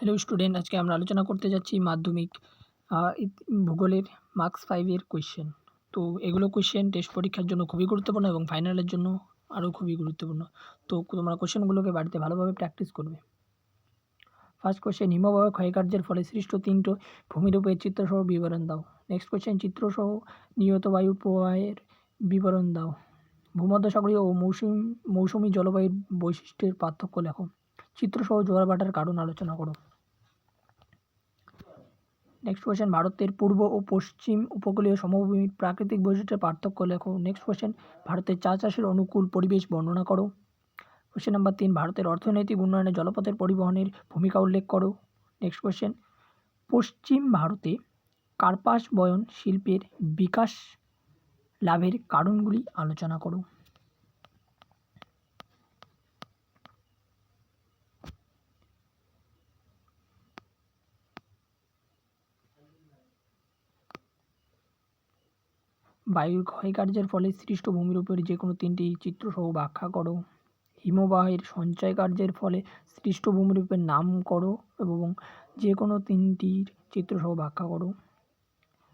Hello student, আজকে আমরা আলোচনা করতে যাচ্ছি মাধ্যমিক ভূগোলের মার্কস 5 এর কোয়েশ্চেন। তো এগুলো কোয়েশ্চেন টেস্ট পরীক্ষার জন্য খুবই গুরুত্বপূর্ণ এবং ফাইনালের জন্য আরও খুবই গুরুত্বপূর্ণ। তো তোমরা কোয়েশ্চেনগুলোকে বাড়িতে ভালোভাবে প্র্যাকটিস করবে। ফার্স্ট কোয়েশ্চেন, হিমবাহ ক্ষয়কার্যের ফলে সৃষ্ট 3টি ভূমিরূপের চিত্রসহ বিবরণ দাও। নেক্সট কোয়েশ্চেন, চিত্রসহ নিয়ত বায়ু প্রবাহের বিবরণ দাও। ভূমধ্যসাগরীয় ও মৌসুমী জলবায়ুর বৈশিষ্ট্যের পার্থক্য লেখো। চিত্রসহ জোয়ার ভাটার কারণ আলোচনা করো। নেক্সট কোয়েশ্চেন, ভারতের পূর্ব ও পশ্চিম উপকূলীয় সমভূমির প্রাকৃতিক বৈশিষ্ট্যের পার্থক্য লেখো। নেক্সট কোয়েশ্চেন, ভারতের চা চাষের অনুকূল পরিবেশ বর্ণনা করো। কোয়েশ্চেন নাম্বার 3, ভারতের অর্থনৈতিক উন্নয়নে জলপথের পরিবহনের ভূমিকা উল্লেখ করো। নেক্সট কোয়েশ্চেন, পশ্চিম ভারতে কার্পাস বয়ন শিল্পের বিকাশ লাভের কারণগুলি আলোচনা করো। বায়ুর ক্ষয়কার্যের ফলে সৃষ্ট ভূমিরূপের যে কোনো 3টি চিত্রসহ ব্যাখ্যা করো। হিমবাহের সঞ্চয় কার্যের ফলে সৃষ্ট ভূমিরূপের নাম করো এবং যে কোনো 3টির চিত্রসহ ব্যাখ্যা করো।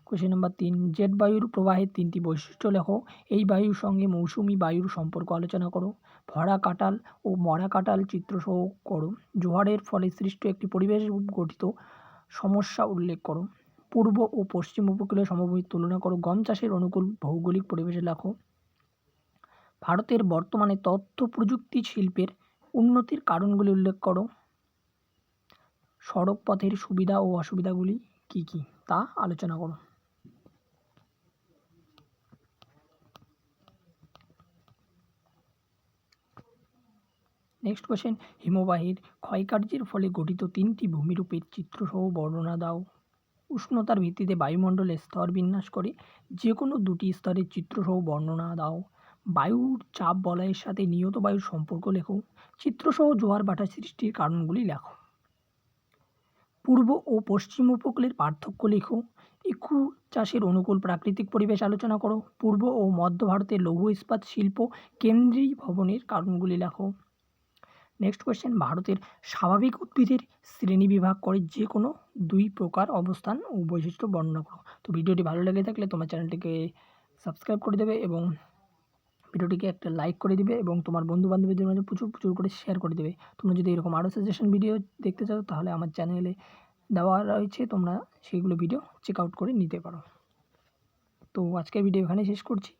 কোয়েশ্চেন নাম্বার 3, জেট বায়ুর প্রবাহের 3টি বৈশিষ্ট্য লেখো। এই বায়ুর সঙ্গে মৌসুমি বায়ুর সম্পর্ক আলোচনা করো। ভরা কাঁঠাল ও মরা কাঁঠাল চিত্রসহ করো। জোয়ারের ফলে সৃষ্ট একটি পরিবেশ গঠিত সমস্যা উল্লেখ করো। পূর্ব ও পশ্চিম উপকূলীয় সমভূমির তুলনা করো। গম চাষের অনুকূল ভৌগোলিক পরিবেশে লেখো। ভারতের বর্তমানে তথ্য প্রযুক্তি শিল্পের উন্নতির কারণগুলি উল্লেখ করো। সড়ক পথের সুবিধা ও অসুবিধাগুলি কী কী তা আলোচনা করো। নেক্সট কোয়েশ্চেন, হিমবাহের ক্ষয়কার্যের ফলে গঠিত 3টি ভূমিরূপের চিত্রসহ বর্ণনা দাও। উষ্ণতার ভিত্তিতে বায়ুমণ্ডলের স্তর বিন্যাস করে যে কোনো 2টি স্তরের চিত্রসহ বর্ণনা দাও। বায়ুর চাপ বলয়ের সাথে নিয়ত বায়ুর সম্পর্ক লেখো। চিত্রসহ জোয়ার ভাটা সৃষ্টির কারণগুলি লেখো। পূর্ব ও পশ্চিম উপকূলের পার্থক্য লেখো। ইক্ষু চাষের অনুকূল প্রাকৃতিক পরিবেশ আলোচনা করো। পূর্ব ও মধ্য ভারতের লৌহ ইস্পাত শিল্প কেন্দ্রীয় ভবনের কারণগুলি লেখো। নেক্সট কোয়েশ্চেন, ভারতের স্বাভাবিক উদ্ভিদের শ্রেণীবিভাগ করে যে কোনো 2 প্রকার অবস্থান ও বৈশিষ্ট্য বর্ণনা করো। তো ভিডিওটি ভালো লেগে থাকলে তোমার চ্যানেলটিকে সাবস্ক্রাইব করে দেবে এবং ভিডিওটিকে একটা লাইক করে দিবে এবং তোমার বন্ধুবান্ধবীদের মাঝে প্রচুর করে শেয়ার করে দেবে। তোমরা যদি এরকম আরও সাজেশন ভিডিও দেখতে চাও তাহলে আমার চ্যানেলে দেওয়া রয়েছে, তোমরা সেইগুলো ভিডিও চেক আউট করে নিতে পারো। তো আজকের ভিডিও এখানে শেষ করছি।